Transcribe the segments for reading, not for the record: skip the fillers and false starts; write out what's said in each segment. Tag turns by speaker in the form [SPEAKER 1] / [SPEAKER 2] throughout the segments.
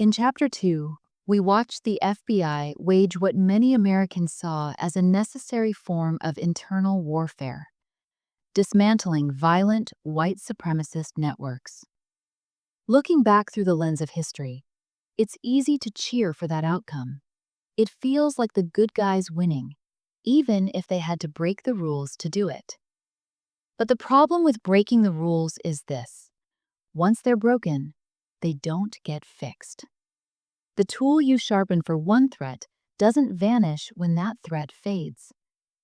[SPEAKER 1] In Chapter 2, we watched the FBI wage what many Americans saw as a necessary form of internal warfare, dismantling violent white supremacist networks. Looking back through the lens of history, it's easy to cheer for that outcome. It feels like the good guys winning, even if they had to break the rules to do it. But the problem with breaking the rules is this: once they're broken, they don't get fixed. The tool you sharpen for one threat doesn't vanish when that threat fades.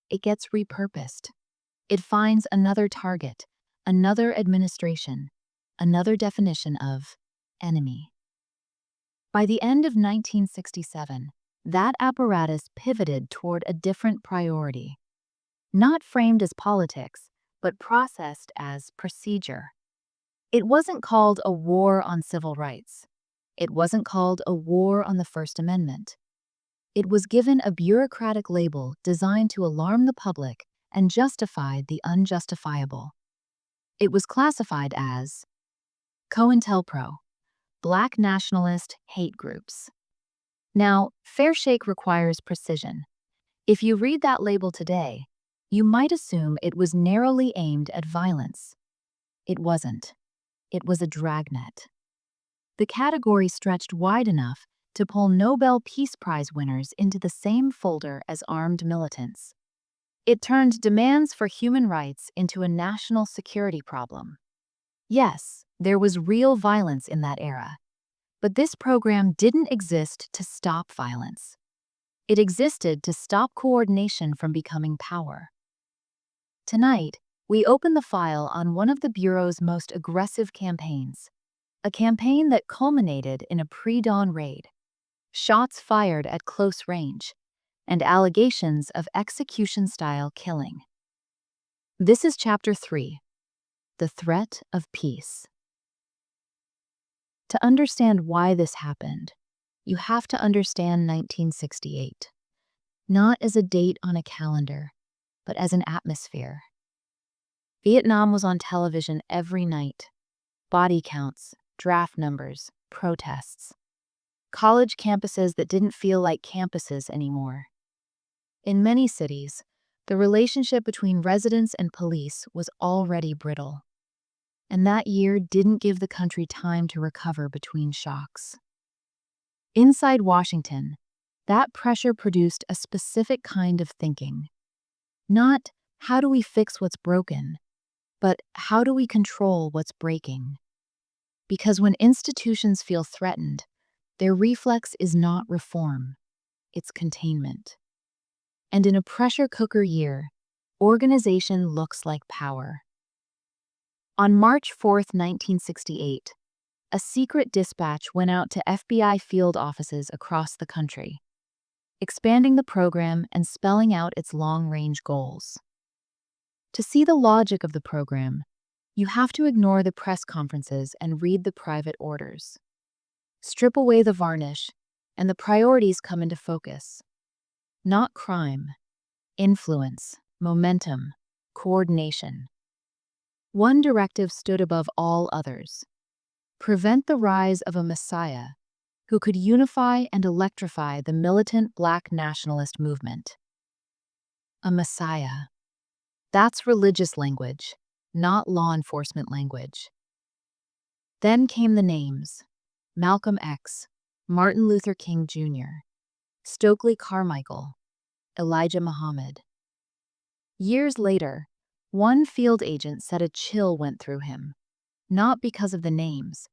[SPEAKER 1] It gets repurposed. It finds another target, another administration, another definition of enemy. By the end of 1967, that apparatus pivoted toward a different priority. Not framed as politics, but processed as procedure. It wasn't called a war on civil rights. It wasn't called a war on the First Amendment. It was given a bureaucratic label designed to alarm the public and justify the unjustifiable. It was classified as COINTELPRO, Black Nationalist Hate Groups. Now, Fairshake requires precision. If you read that label today, you might assume it was narrowly aimed at violence. It wasn't. It was a dragnet. The category stretched wide enough to pull Nobel Peace Prize winners into the same folder as armed militants. It turned demands for human rights into a national security problem. Yes, there was real violence in that era, but this program didn't exist to stop violence. It existed to stop coordination from becoming power. Tonight, we open the file on one of the Bureau's most aggressive campaigns, a campaign that culminated in a pre-dawn raid, shots fired at close range, and allegations of execution-style killing. This is Chapter 3, The Threat of Peace. To understand why this happened, you have to understand 1968, not as a date on a calendar, but as an atmosphere. Vietnam was on television every night. Body counts, draft numbers, protests. College campuses that didn't feel like campuses anymore. In many cities, the relationship between residents and police was already brittle. And that year didn't give the country time to recover between shocks. Inside Washington, that pressure produced a specific kind of thinking. Not, how do we fix what's broken, but how do we control what's breaking? Because when institutions feel threatened, their reflex is not reform, it's containment. And in a pressure cooker year, organization looks like power. On March 4, 1968, a secret dispatch went out to FBI field offices across the country, expanding the program and spelling out its long-range goals. To see the logic of the program, you have to ignore the press conferences and read the private orders. Strip away the varnish, and the priorities come into focus. Not crime, influence, momentum, coordination. One directive stood above all others: prevent the rise of a messiah who could unify and electrify the militant Black nationalist movement. A messiah. That's religious language, not law enforcement language. Then came the names: Malcolm X, Martin Luther King Jr., Stokely Carmichael, Elijah Muhammad. Years later, one field agent said a chill went through him, not because of the names,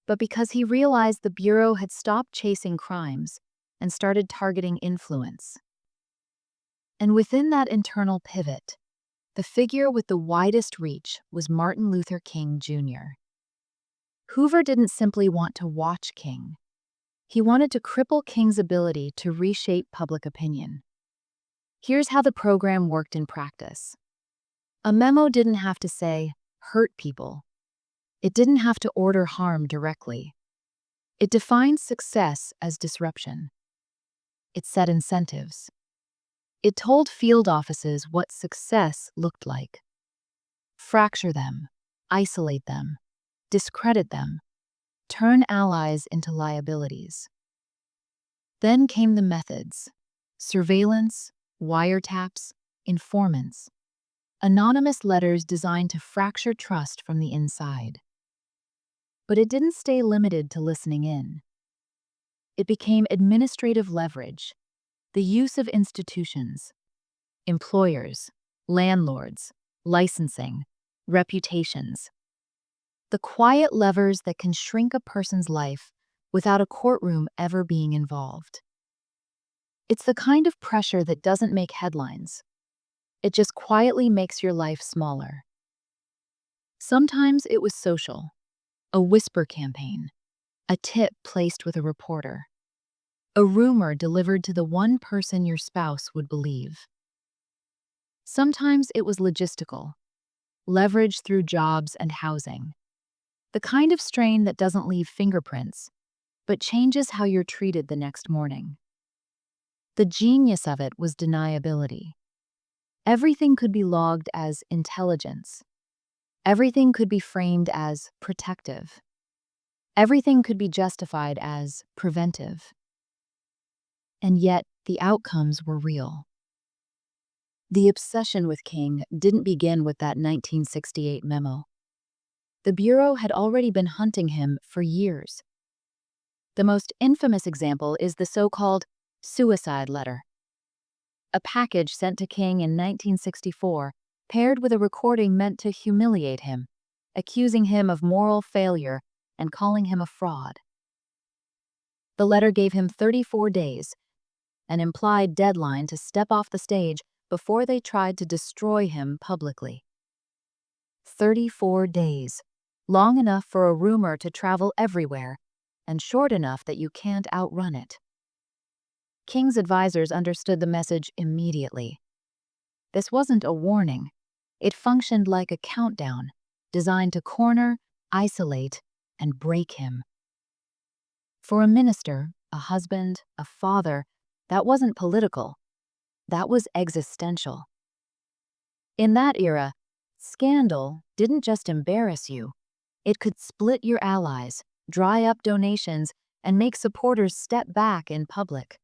[SPEAKER 1] but because he realized the Bureau had stopped chasing crimes and started targeting influence. And within that internal pivot, the figure with the widest reach was Martin Luther King Jr. Hoover didn't simply want to watch King. He wanted to cripple King's ability to reshape public opinion. Here's how the program worked in practice. A memo didn't have to say, hurt people. It didn't have to order harm directly. It defined success as disruption. It set incentives. It told field offices what success looked like. Fracture them, isolate them, discredit them, turn allies into liabilities. Then came the methods: surveillance, wiretaps, informants, anonymous letters designed to fracture trust from the inside. But it didn't stay limited to listening in. It became administrative leverage, the use of institutions, employers, landlords, licensing, reputations. The quiet levers that can shrink a person's life without a courtroom ever being involved. It's the kind of pressure that doesn't make headlines. It just quietly makes your life smaller. Sometimes it was social, a whisper campaign, a tip placed with a reporter, a rumor delivered to the one person your spouse would believe. Sometimes it was logistical, leverage through jobs and housing, the kind of strain that doesn't leave fingerprints, but changes how you're treated the next morning. The genius of it was deniability. Everything could be logged as intelligence. Everything could be framed as protective. Everything could be justified as preventive. And yet, the outcomes were real. The obsession with King didn't begin with that 1968 memo. The Bureau had already been hunting him for years. The most infamous example is the so-called suicide letter, a package sent to King in 1964 paired with a recording meant to humiliate him, accusing him of moral failure and calling him a fraud. The letter gave him 34 days, an implied deadline to step off the stage before they tried to destroy him publicly. 34 days, long enough for a rumor to travel everywhere, and short enough that you can't outrun it. King's advisors understood the message immediately. This wasn't a warning. It functioned like a countdown, designed to corner, isolate, and break him. For a minister, a husband, a father, that wasn't political. That was existential. In that era, scandal didn't just embarrass you. It could split your allies, dry up donations, and make supporters step back in public.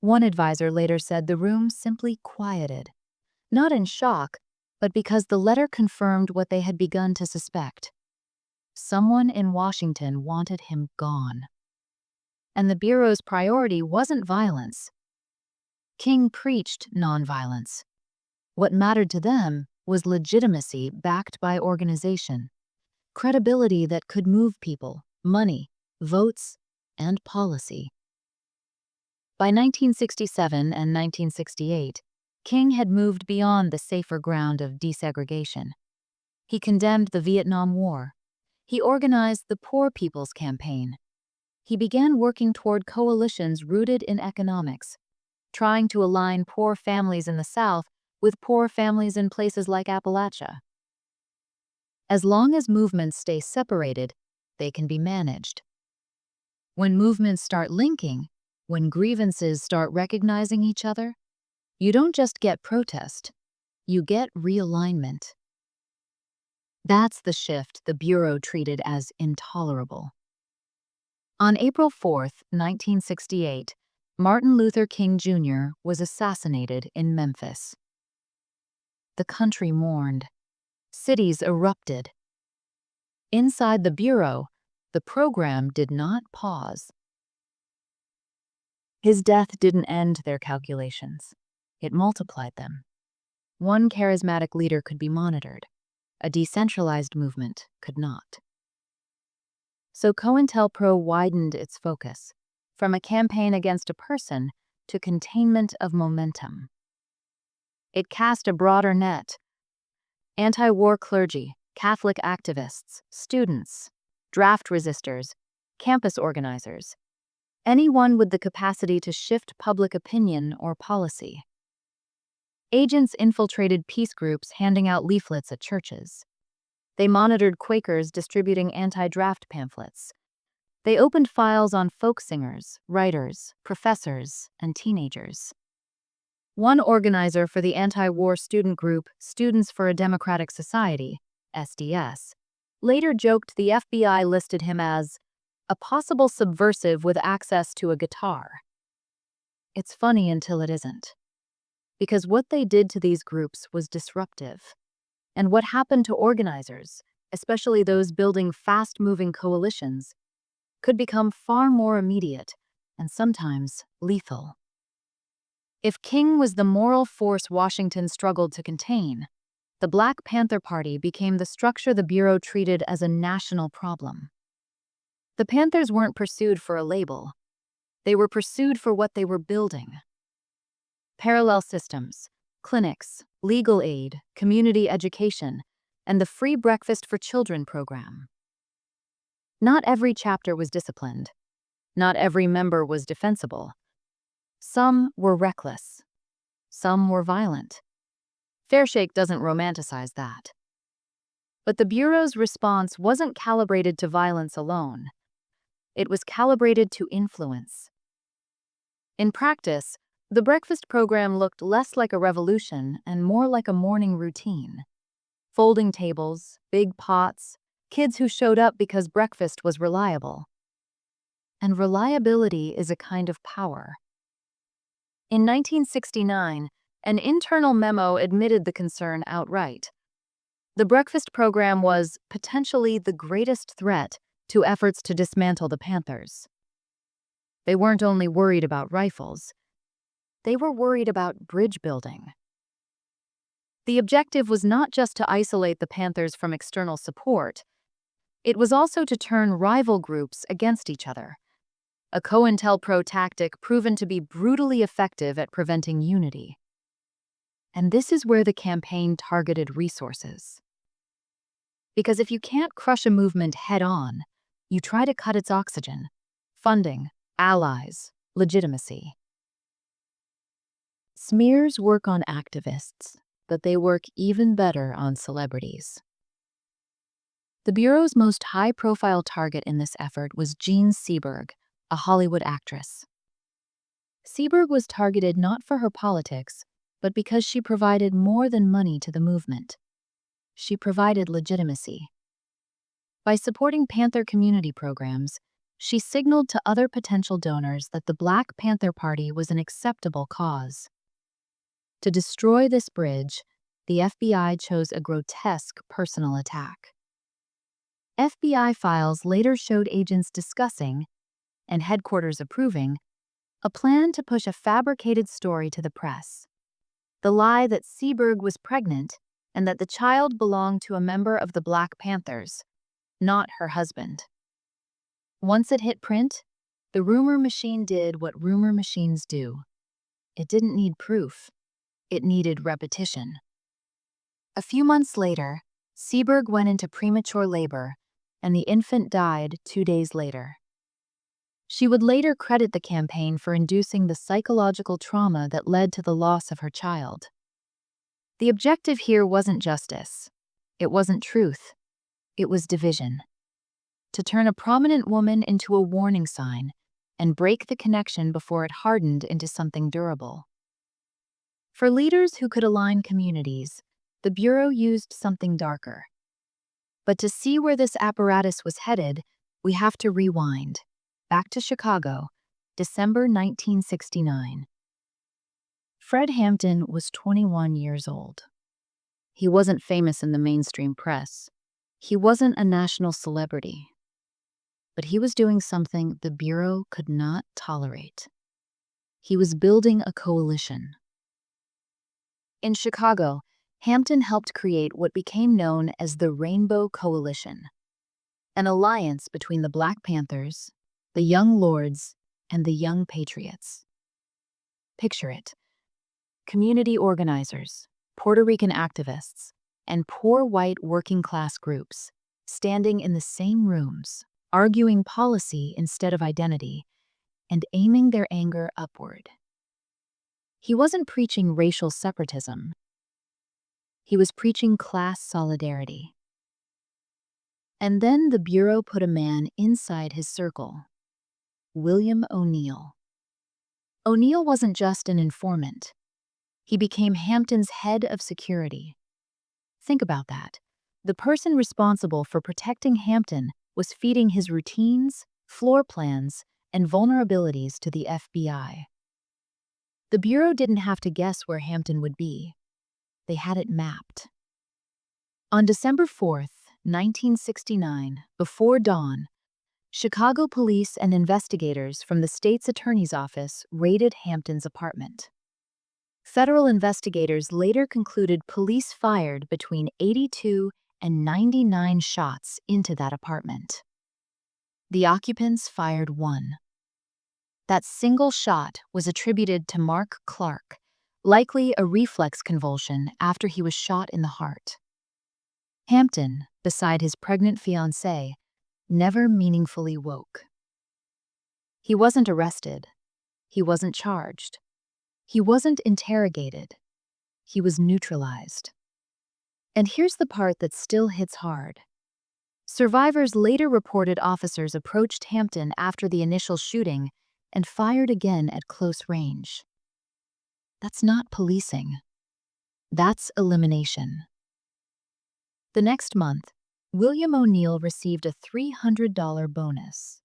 [SPEAKER 1] One advisor later said the room simply quieted, not in shock, but because the letter confirmed what they had begun to suspect. Someone in Washington wanted him gone. And the Bureau's priority wasn't violence. King preached nonviolence. What mattered to them was legitimacy backed by organization, credibility that could move people, money, votes, and policy. By 1967 and 1968, King had moved beyond the safer ground of desegregation. He condemned the Vietnam War. He organized the Poor People's Campaign. He began working toward coalitions rooted in economics, trying to align poor families in the South with poor families in places like Appalachia. As long as movements stay separated, they can be managed. When movements start linking, when grievances start recognizing each other, you don't just get protest, you get realignment. That's the shift the Bureau treated as intolerable. On April 4, 1968, Martin Luther King Jr. was assassinated in Memphis. The country mourned. Cities erupted. Inside the Bureau, the program did not pause. His death didn't end their calculations. It multiplied them. One charismatic leader could be monitored. A decentralized movement could not. So COINTELPRO widened its focus, from a campaign against a person to containment of momentum. It cast a broader net. Anti-war clergy, Catholic activists, students, draft resistors, campus organizers, anyone with the capacity to shift public opinion or policy. Agents infiltrated peace groups handing out leaflets at churches. They monitored Quakers distributing anti-draft pamphlets. They opened files on folk singers, writers, professors, and teenagers. One organizer for the anti-war student group Students for a Democratic Society, SDS, later joked the FBI listed him as a possible subversive with access to a guitar. It's funny until it isn't. Because what they did to these groups was disruptive. And what happened to organizers, especially those building fast-moving coalitions, could become far more immediate and sometimes lethal. If King was the moral force Washington struggled to contain, the Black Panther Party became the structure the Bureau treated as a national problem. The Panthers weren't pursued for a label. They were pursued for what they were building. Parallel systems, clinics, legal aid, community education, and the Free Breakfast for Children program. Not every chapter was disciplined. Not every member was defensible. Some were reckless. Some were violent. Fairshake doesn't romanticize that. But the Bureau's response wasn't calibrated to violence alone. It was calibrated to influence. In practice, the breakfast program looked less like a revolution and more like a morning routine. Folding tables, big pots, kids who showed up because breakfast was reliable. And reliability is a kind of power. In 1969, an internal memo admitted the concern outright. The breakfast program was potentially the greatest threat to efforts to dismantle the Panthers. They weren't only worried about rifles, they were worried about bridge building. The objective was not just to isolate the Panthers from external support, it was also to turn rival groups against each other, a COINTELPRO tactic proven to be brutally effective at preventing unity. And this is where the campaign targeted resources. Because if you can't crush a movement head-on, you try to cut its oxygen, funding, allies, legitimacy. Smears work on activists, but they work even better on celebrities. The Bureau's most high-profile target in this effort was Jean Seberg, a Hollywood actress. Seberg was targeted not for her politics, but because she provided more than money to the movement. She provided legitimacy. By supporting Panther community programs, she signaled to other potential donors that the Black Panther Party was an acceptable cause. To destroy this bridge, the FBI chose a grotesque personal attack. FBI files later showed agents discussing, and headquarters approving, a plan to push a fabricated story to the press. The lie that Seberg was pregnant and that the child belonged to a member of the Black Panthers, not her husband. Once it hit print, the rumor machine did what rumor machines do. It didn't need proof. It needed repetition. A few months later, Seberg went into premature labor, and the infant died 2 days later. She would later credit the campaign for inducing the psychological trauma that led to the loss of her child. The objective here wasn't justice. It wasn't truth. It was division. To turn a prominent woman into a warning sign and break the connection before it hardened into something durable. For leaders who could align communities, the Bureau used something darker. But to see where this apparatus was headed, we have to rewind. Back to Chicago, December 1969. Fred Hampton was 21 years old. He wasn't famous in the mainstream press. He wasn't a national celebrity. But he was doing something the Bureau could not tolerate. He was building a coalition. In Chicago, Hampton helped create what became known as the Rainbow Coalition, an alliance between the Black Panthers, the Young Lords, and the Young Patriots. Picture it. Community organizers, Puerto Rican activists, and poor white working-class groups standing in the same rooms, arguing policy instead of identity, and aiming their anger upward. He wasn't preaching racial separatism. He was preaching class solidarity. And then the Bureau put a man inside his circle, William O'Neill. O'Neill wasn't just an informant. He became Hampton's head of security. Think about that. The person responsible for protecting Hampton was feeding his routines, floor plans, and vulnerabilities to the FBI. The Bureau didn't have to guess where Hampton would be. They had it mapped. On December 4th, 1969, before dawn, Chicago police and investigators from the state's attorney's office raided Hampton's apartment. Federal investigators later concluded police fired between 82 and 99 shots into that apartment. The occupants fired one. That single shot was attributed to Mark Clark, likely a reflex convulsion after he was shot in the heart. Hampton, beside his pregnant fiancée, never meaningfully woke. He wasn't arrested. He wasn't charged. He wasn't interrogated. He was neutralized. And here's the part that still hits hard. Survivors later reported officers approached Hampton after the initial shooting and fired again at close range. That's not policing. That's elimination. The next month, William O'Neill received a $300 bonus.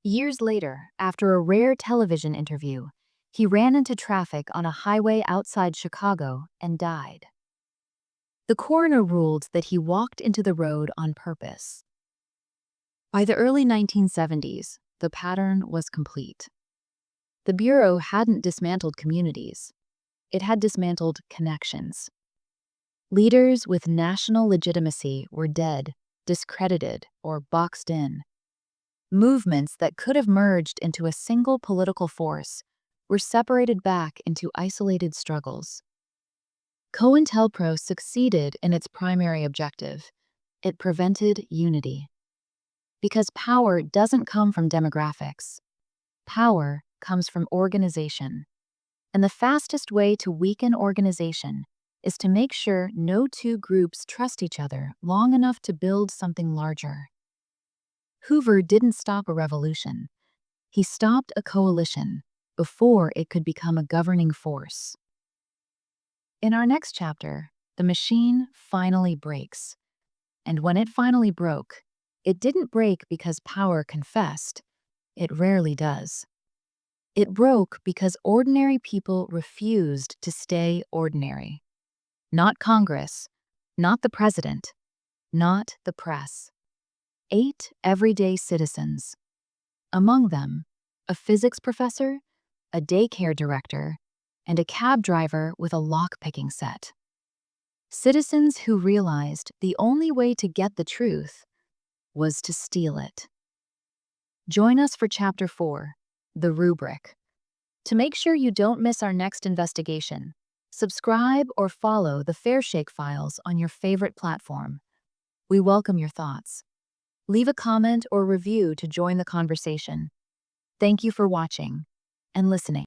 [SPEAKER 1] Years later, after a rare television interview, he ran into traffic on a highway outside Chicago and died. The coroner ruled that he walked into the road on purpose. By the early 1970s, the pattern was complete. The Bureau hadn't dismantled communities. It had dismantled connections. Leaders with national legitimacy were dead, discredited, or boxed in. Movements that could have merged into a single political force were separated back into isolated struggles. COINTELPRO succeeded in its primary objective. It prevented unity. Because power doesn't come from demographics. Power comes from organization. And the fastest way to weaken organization is to make sure no two groups trust each other long enough to build something larger. Hoover didn't stop a revolution. He stopped a coalition before it could become a governing force. In our next chapter, the machine finally breaks. And when it finally broke, it didn't break because power confessed. It rarely does. It broke because ordinary people refused to stay ordinary. Not Congress, not the president, not the press. 8 everyday citizens. Among them, a physics professor, a daycare director, and a cab driver with a lock-picking set. Citizens who realized the only way to get the truth was to steal it. Join us for Chapter 4, The Rubric. To make sure you don't miss our next investigation, subscribe or follow the Fairshake Files on your favorite platform. We welcome your thoughts. Leave a comment or review to join the conversation. Thank you for watching and listening.